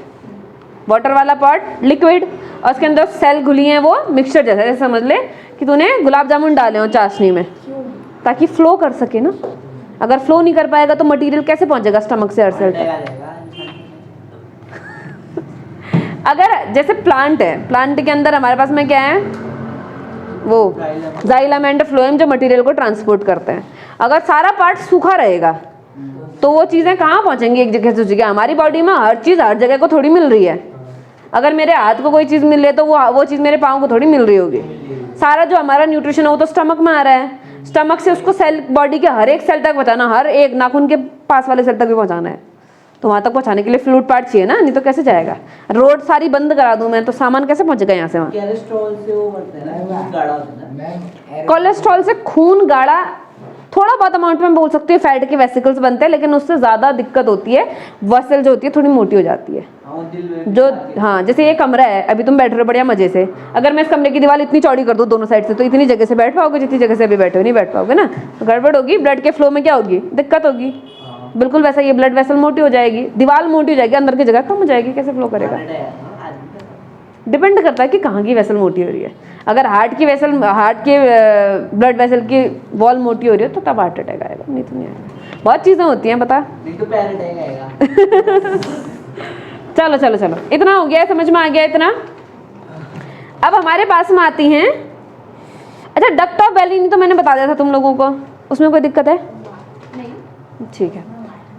वाटर वाला पार्ट लिक्विड, और उसके अंदर सेल घुली हैं वो मिक्सचर जैसा। जैसे समझ ले कि तूने गुलाब जामुन डाले हो चाशनी में, ताकि फ्लो कर सके ना। अगर फ्लो नहीं कर पाएगा तो मटेरियल कैसे पहुंचेगा स्टमक से हर सेल तक। अगर जैसे प्लांट है, प्लांट के अंदर हमारे पास में क्या है, वो जाइलम एंड फ्लोएम जो मटेरियल को ट्रांसपोर्ट करते हैं। अगर सारा पार्ट सूखा रहेगा तो वो चीज़ें कहाँ पहुँचेंगी एक जगह से दूसरी जगह। हमारी बॉडी में हर चीज़ हर जगह को थोड़ी मिल रही है। अगर मेरे हाथ को कोई चीज़ मिल रही है तो वो चीज़ मेरे पाँव को थोड़ी मिल रही होगी। सारा जो हमारा न्यूट्रिशन है वो तो स्टमक में आ रहा है। स्टमक से उसको सेल, बॉडी के हर एक सेल तक पहुँचाना, हर एक नाखून के पास वाले सेल तक भी पहुँचाना है। तो वहाँ तक पहुँचाने के लिए फ्लूइड पार्ट चाहिए ना, नहीं तो कैसे जाएगा। रोड सारी बंद करा दूँ मैं तो सामान कैसे पहुँचेगा यहाँ से वहाँ। कोलेस्ट्रॉल से वो बढ़ता है ना, खून गाढ़ा होता है ना। कोलेस्ट्रॉल से खून गाढ़ा थोड़ा बहुत अमाउंट में बोल सकती है, फैट के वेसिकल्स बनते हैं, लेकिन उससे ज़्यादा दिक्कत होती है वसल जो होती है थोड़ी मोटी हो जाती है। जो हाँ, जैसे ये कमरा है, अभी तुम बैठ रहे हो बढ़िया मजे से। अगर मैं इस कमरे की दीवार इतनी चौड़ी कर दूँ दोनों साइड से, तो इतनी जगह से बैठ पाओगे जितनी जगह से अभी बैठे हो नहीं बैठ पाओगे ना। तो गड़बड़ होगी, ब्लड के फ्लो में क्या होगी, दिक्कत होगी। बिल्कुल वैसा ये ब्लड वेसल मोटी हो जाएगी, दीवार मोटी हो जाएगी, अंदर की जगह कम हो जाएगी, कैसे फ्लो करेगा। डिपेंड करता है कि कहाँ की वेसल मोटी हो रही है। अगर हार्ट की वेसल, हार्ट के ब्लड वेसल की वॉल मोटी हो रही है तो तब हार्ट अटैक आएगा, नहीं तो नहीं आएगा। बहुत चीज़ें होती हैं पता। नहीं तो पैर अटैक आएगा। चलो चलो चलो, इतना हो गया, समझ में आ गया इतना। अब हमारे पास में आती हैं, अच्छा डक्ट ऑफ बेलिनी तो मैंने बता दिया था तुम लोगों को, उसमें कोई दिक्कत है नहीं। ठीक है।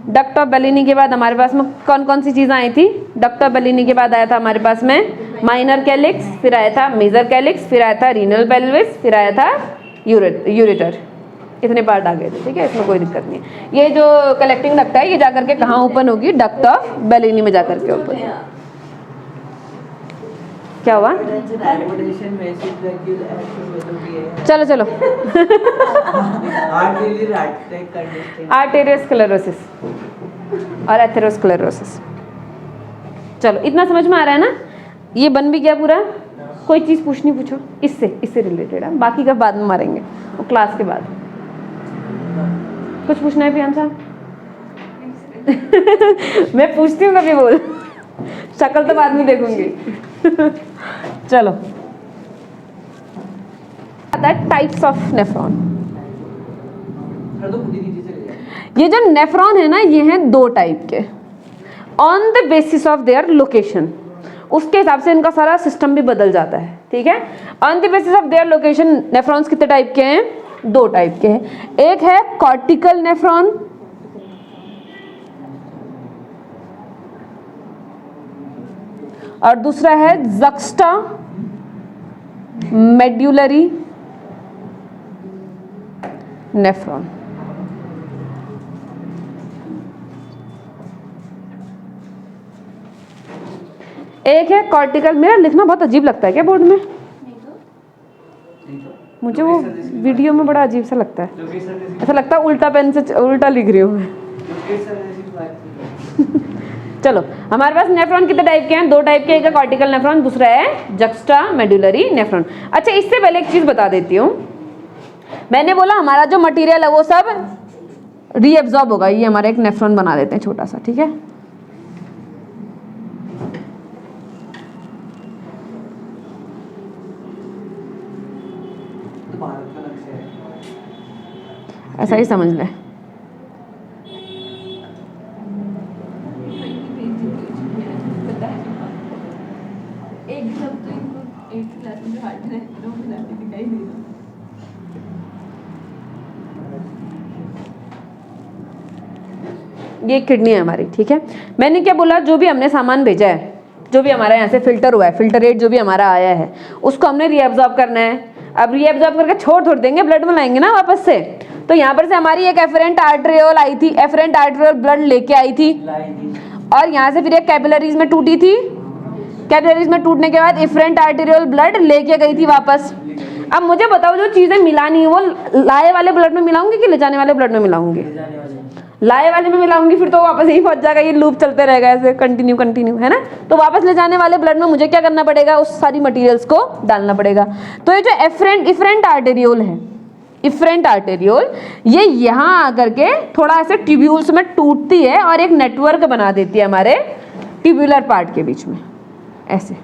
डक्ट ऑफ बेलिनी के बाद हमारे पास में कौन कौन सी चीज़ें आई थी। डक्ट ऑफ बेलिनी के बाद आया था हमारे पास में माइनर कैलिक्स, फिर आया था मेजर कैलिक्स, फिर आया था रीनल पेल्विस, फिर आया था यूरेटर। इतने पार्ट आ गए थे, ठीक है, इसमें कोई दिक्कत नहीं है। ये जो कलेक्टिंग डक्ट है ये जाकर के कहाँ ओपन होगी, डक्ट ऑफ बेलिनी में जाकर के ओपन। क्या हुआ, चलो चलो। आर्टेरियोस्क्लेरोसिस और एथेरोस्क्लेरोसिस। चलो इतना समझ में आ रहा है ना। ये बन भी गया पूरा। कोई चीज़ पूछनी पूछो, इससे रिलेटेड है, बाकी का बाद में मारेंगे वो क्लास के बाद। कुछ पूछना है प्रियांशा? मैं पूछती हूँ कभी, बोल, शक्ल तो बाद में देखूंगी। चलो, टाइप्स ऑफ नेफ्रॉन। ये जो नेफ्रॉन है ना, ये हैं दो टाइप के, on the basis of their location. उसके हिसाब से इनका सारा सिस्टम भी बदल जाता है, ठीक है। On the basis of their location nephrons कितने टाइप के हैं, दो टाइप के हैं। एक है कॉर्टिकल नेफ्रॉन, और दूसरा है जक्स्टा मेड्यूलरी नेफ्रॉन। एक है कॉर्टिकल। मेरा लिखना बहुत अजीब लगता है क्या बोर्ड में? मुझे वो वीडियो में बड़ा अजीब सा लगता है, ऐसा लगता है उल्टा पेन से उल्टा लिख रही हूँ मैं। चलो, हमारे पास नेफ्रॉन कितने टाइप के हैं, दो टाइप के। एक है कॉर्टिकल नेफ्रॉन, दूसरा है जक्स्टा मेडुलरी नेफ्रॉन। अच्छा, इससे पहले एक चीज बता देती हूँ। मैंने बोला हमारा जो मटेरियल है वो सब रीएब्जॉर्ब होगा। ये हमारा एक नेफ्रॉन बना देते हैं छोटा सा, ठीक है। ऐसा ही समझ लें। ये किडनी है हमारी, ठीक है। मैंने क्या बोला, जो भी हमने सामान भेजा है, जो भी हमारा यहाँ से फिल्टर हुआ है, फिल्टर रेट जो भी हमारा आया है, उसको हमने रीएब्जॉर्ब करना है। अब रीएब्जॉर्ब करके छोड़ देंगे, ब्लड में लाएंगे ना वापस से। तो यहाँ पर से हमारी एक एफरेंट आर्टरियोल आई थी, एफरेंट आर्टरियोल ब्लड लेके आई थी, और यहाँ से फिर एक कैपिलरीज में टूटी थी। कैपिलरीज में टूटने के बाद एफरेंट आर्टरियोल ब्लड लेके गई थी वापस। अब मुझे बताओ, जो चीजें मिलानी है वो लाए वाले ब्लड में मिलाऊंगी कि ले जाने वाले ब्लड में मिलाऊंगी? लाए वाले में मिलाऊंगी, फिर तो वापस यही पहुंच जाएगा, ये लूप चलते रहेगा ऐसे कंटिन्यू, है ना। तो वापस ले जाने वाले ब्लड में मुझे क्या करना पड़ेगा, उस सारी मटेरियल्स को डालना पड़ेगा। तो ये जो इफरेंट आर्टेरियोल है, इफरेंट आर्टेरियोल, ये यहाँ आकर के थोड़ा ऐसे ट्यूब्यूल्स में टूटती है और एक नेटवर्क बना देती है हमारे ट्यूब्यूलर पार्ट के बीच में, ऐसे।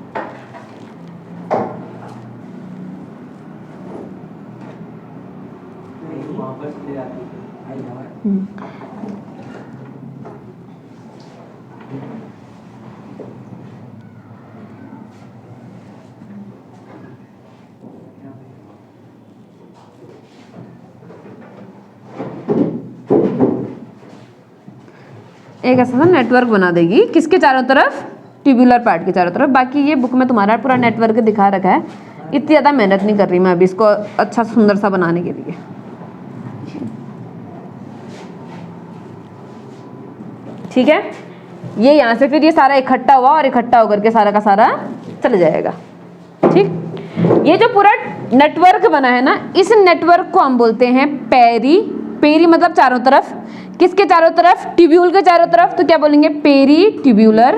एक ऐसा नेटवर्क बना देगी, किसके चारों तरफ? ट्यूब्यूलर पार्ट के चारों तरफ। बाकी ये बुक में तुम्हारा पूरा नेटवर्क दिखा रखा है, इतनी ज़्यादा मेहनत नहीं कर रही मैं अभी इसको अच्छा सुंदर सा बनाने के लिए। ठीक है, ये यहाँ से फिर ये सारा इकट्ठा हुआ और इकट्ठा होकर के सारा का सारा चले जाएगा। ठीक, ये जो पूरा नेटवर्क बना है ना, इस नेटवर्क को हम बोलते हैं पेरी। पेरी मतलब चारों तरफ, किसके चारों तरफ? ट्यूब्यूल के चारों तरफ। तो क्या बोलेंगे? पेरी ट्यूब्यूलर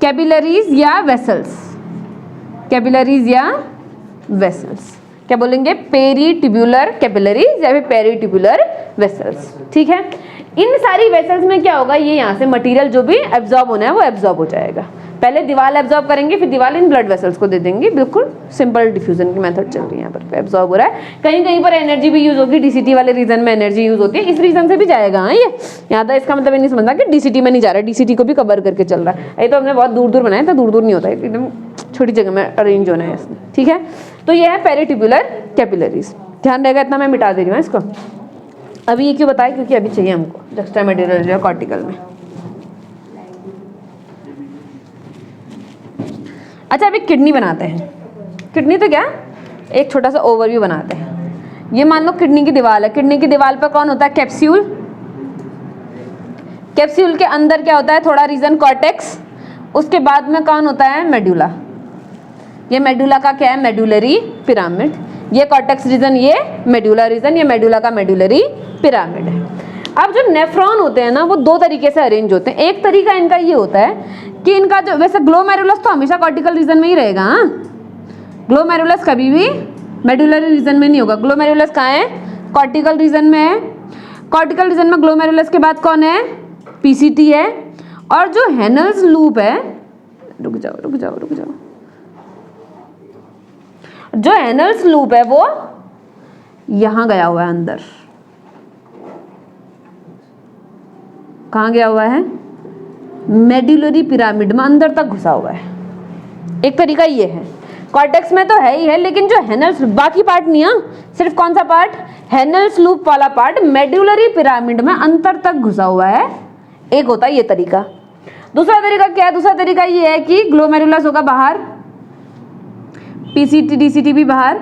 कैपिलरीज या वेसल्स, कैपिलरीज या वेसल्स। क्या बोलेंगे? पेरी ट्यूब्यूलर कैपिलरीज या फिर पेरी ट्यूब्यूलर वेसल्स। ठीक है, इन सारी वेसल्स में क्या होगा, ये यहाँ से मटेरियल जो भी एब्जॉर्ब होना है वो एब्जॉर्ब हो जाएगा। पहले दीवार एब्जॉर्ब करेंगे, फिर दीवार इन ब्लड वेसल्स को दे देंगे। बिल्कुल सिंपल डिफ्यूजन की मेथड चल रही है यहाँ पर, एब्जॉर्ब हो रहा है। कहीं कहीं पर एनर्जी भी यूज होगी, डीसीटी वाले रीजन में एनर्जी यूज होती है, इस रीजन से भी जाएगा। हाँ, ये यहाँ था, इसका मतलब ये नहीं समझना कि डीसीटी में नहीं जा रहा है, डीसीटी को भी कवर करके चल रहा है। ये तो हमने बहुत दूर दूर बनाया था, दूर दूर नहीं होता है, एकदम छोटी जगह में अरेंज होना है इसमें। ठीक है, तो ये है पेरीट्यूब्यूलर कैपिलरीज। ध्यान रहेगा, इतना मैं मिटा दे रही हूँ इसको। अभी ये क्यों बताया? क्योंकि अभी चाहिए हमको जक्स्टामेडुलर जो है कॉर्टिकल में। अच्छा, अभी किडनी बनाते हैं। किडनी तो क्या, एक छोटा सा ओवरव्यू बनाते हैं। ये मान लो किडनी की दीवार है। किडनी की दीवार पर कौन होता है? कैप्सूल। कैप्सूल के अंदर क्या होता है? थोड़ा रीजन कॉर्टेक्स। उसके बाद में कौन होता है? मेडुला। ये मेडुला का क्या है? Medullary pyramid. ये कॉर्टेक्स रीजन, ये मेडुला रीजन, ये मेडुला का मेडुलरी पिरामिड है। अब जो नेफ्रॉन होते हैं ना, वो दो तरीके से अरेंज होते हैं। एक तरीका इनका ये होता है कि इनका जो, वैसे ग्लोमेरुलस तो हमेशा कॉर्टिकल रीजन में ही रहेगा। हाँ, ग्लोमेरुलस कभी भी मेडुलरी रीजन में नहीं होगा। ग्लोमेरुलस कहाँ है? कॉर्टिकल रीजन में है। कॉर्टिकल रीजन में ग्लोमेरुलस के बाद कौन है? पीसीटी है। और जो हेनल्स लूप है, रुक जाओ, जो हेनल्स लूप है वो यहां गया हुआ है अंदर। कहां गया हुआ है? मेडुलरी पिरामिड में अंदर तक घुसा हुआ है। एक तरीका ये है। कॉर्टेक्स में तो है ही है, लेकिन जो हेनल्स, बाकी पार्ट नहीं है, सिर्फ कौन सा पार्ट? हेनल्स लूप वाला पार्ट मेडुलरी पिरामिड में अंदर तक घुसा हुआ है। एक होता है ये तरीका। दूसरा तरीका क्या है? दूसरा तरीका ये है कि ग्लोमेरुलस होगा बाहर, पीसीटी डीसीटी भी बाहर।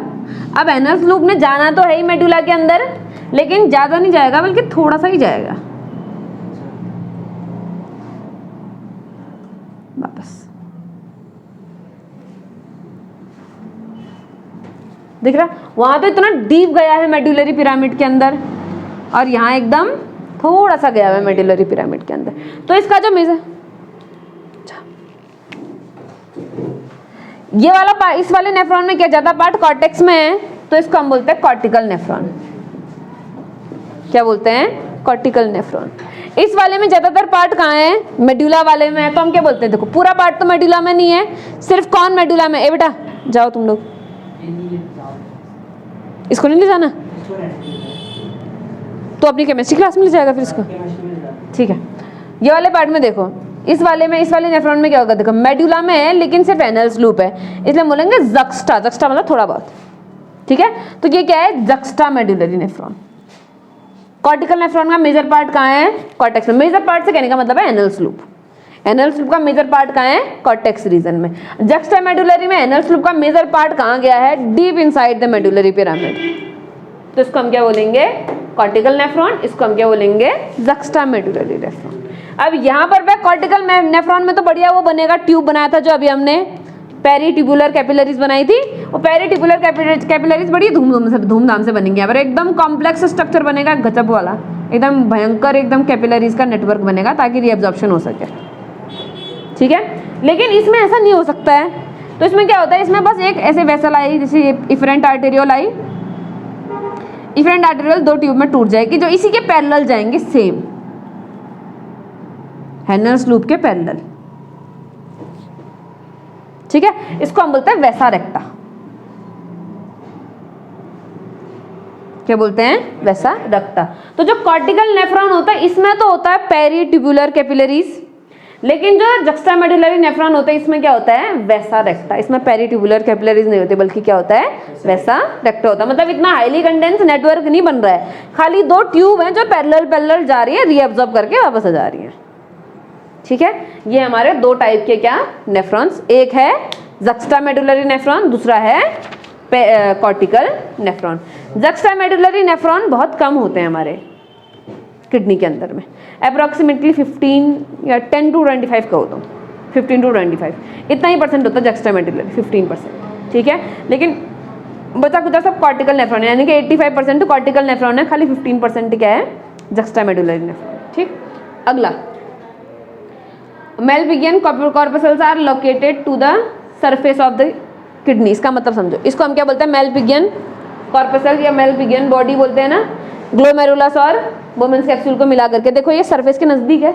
अब हेनल्स लूप ने जाना तो है ही मेडुला के अंदर, लेकिन ज्यादा नहीं जाएगा, बल्कि थोड़ा सा ही जाएगा वापस। दिख रहा? वहां तो इतना डीप गया है मेडुलरी पिरामिड के अंदर, और यहाँ एकदम थोड़ा सा गया है मेडुलरी पिरामिड के अंदर। तो इसका जो मेजर, ये वाला इस वाले नेफ्रॉन में क्या ज्यादा पार्ट कॉर्टेक्स में है, तो इसको हम बोलते हैं कॉर्टिकल नेफ्रॉन। क्या बोलते हैं? Cortical nephron. इस वाले में ज्यादातर पार्ट कहाँ है? मेडुला वाले में है। तो हम क्या बोलते हैं? देखो, पूरा पार्ट तो मेडुला में नहीं है, सिर्फ कौन मेडुला में? ए बेटा जाओ तुम लोग, इसको नहीं ले जाना तो अपनी केमिस्ट्री क्लास में ले जाएगा फिर इसको। ठीक है, ये वाले पार्ट में देखो, इस वाले नेफ्रॉन में क्या होगा, देखो मेडुला में है लेकिन सिर्फ एनल्स लूप है, इसलिए बोलेंगे जक्स्टा, जक्स्टा मतलब थोड़ा बहुत। ठीक है, तो ये क्या है, juxta medullary nephron. Cortical nephron का मेजर पार्ट कहाँ है, कॉर्टेक्स में। मेजर पार्ट से कहने का मतलब है एनल्स लूप। एनल्स लूप का मेजर पार्ट कहाँ है, कॉर्टेक्स रीजन में। जक्स्टा मेडुलरी में एनल्स लूप का मेजर पार्ट कहाँ गया है, deep inside the medullary pyramid. तो इसको हम क्या बोलेंगे, कॉर्टिकल नेफ्रॉन, इसको हम क्या बोलेंगे, जक्स्टा मेडुलरी नेफ्रॉन। अब यहाँ पर कॉर्टिकल नेफ्रॉन में तो बढ़िया वो बनेगा, ट्यूब बनाया था जो अभी हमने पेरीट्यूबुलर कैपिलरीज बनाई थी, वो पेरीट्यूबुलर कैपिलरीज बड़ी धूमधाम से बनेंगी। यहाँ पर एकदम कॉम्प्लेक्स स्ट्रक्चर बनेगा, गजब वाला, एकदम भयंकर, एकदम कैपिलरीज का नेटवर्क बनेगा ताकि रीअब्जॉर्प्शन हो सके। ठीक है, लेकिन इसमें ऐसा नहीं हो सकता है। तो इसमें क्या होता है, इसमें बस एक ऐसे वेसल आई, जैसे इफरेंट आर्टेरियोल आई, इफरेंट आर्टेरियोल 2 ट्यूब में टूट जाएगी जो इसी के पैरेलल जाएंगे, सेम हेनल्स लूप के पैरेलल। ठीक है, इसको हम बोलते हैं वैसा रेक्टा। क्या बोलते हैं, वैसा रेक्टा। तो जो कॉर्टिकल नेफ्रॉन होता है इसमें तो होता है पेरीट्यूबुलर कैपिलरीज, लेकिन जो जक्स्टा मेडुलरी नेफ्रॉन होता है इसमें क्या होता है, वैसा रेक्टा। इसमें पेरीट्यूबुलर कैपिलरीज नहीं होती बल्कि क्या होता है, वैसा रेक्टा होता है। मतलब इतना हाईली कंडेंस नेटवर्क नहीं बन रहा है, खाली 2 ट्यूब हैं जो पैरेलल जा रही है, रीअब्जॉर्ब करके वापस आ जा रही है। ठीक है, ये हमारे 2 टाइप के क्या नेफ्रॉन्स, एक है जक्स्टा मेडुलरी नेफ्रॉन, दूसरा है cortical nephron. Juxta medullary nephron बहुत कम होते हैं हमारे किडनी के अंदर में, अप्रॉक्सीमेटली 15 या 10 to 25 का होता हूँ, 15 to 25 इतना ही परसेंट होता है जक्स्टा मेडुलरी, 15%। ठीक है, लेकिन बचा कुछ सब कॉर्टिकल नेफ्रॉन है, यानी कि 85% तो कॉर्टिकल नेफ्रॉन है, खाली 15% क्या है, जक्स्टा मेडुलरी नेफ्रॉन। ठीक, अगला Malpighian corpuscles are located to the surface of the kidney. इसका मतलब समझो, इसको हम क्या बोलते हैं, मेलपिगियन कॉर्पस्कल या मेलपिगियन बॉडी बोलते हैं ना, ग्लोमेरुलस और बोमेंस कैप्सूल को मिला करके। देखो ये सरफेस के नजदीक है,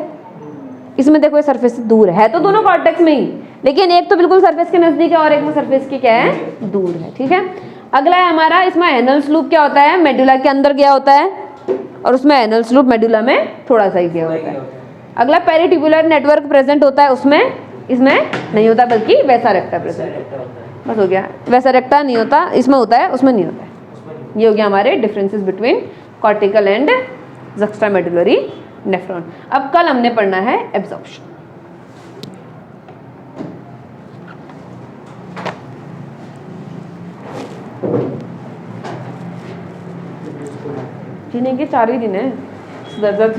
इसमें देखो ये सरफेस से दूर है तो दोनों कॉर्टेक्स में ही, लेकिन एक तो बिल्कुल सरफेस के नजदीक है और एक में सरफेस के क्या है, दूर है। ठीक है, अगला है हमारा, इसमें एनल्स लूप क्या होता है, मेडुला के अंदर गया होता है और उसमें एनल्स लूप मेडुला में थोड़ा सा ही गया होता है। अगला पेरीट्यूबुलर नेटवर्क प्रेजेंट होता है, उसमें इसमें नहीं होता बल्कि वैसा रेक्टा प्रेजेंट होता है। बस हो गया, वैसा रेक्टा नहीं होता, इसमें होता है उसमें नहीं होता है। ये हो गया हमारे differences between cortical and juxta medullary nephron. अब कल हमने पढ़ना है एब्जॉर्प्शन। जीने के 4 ही दिन है, दर्द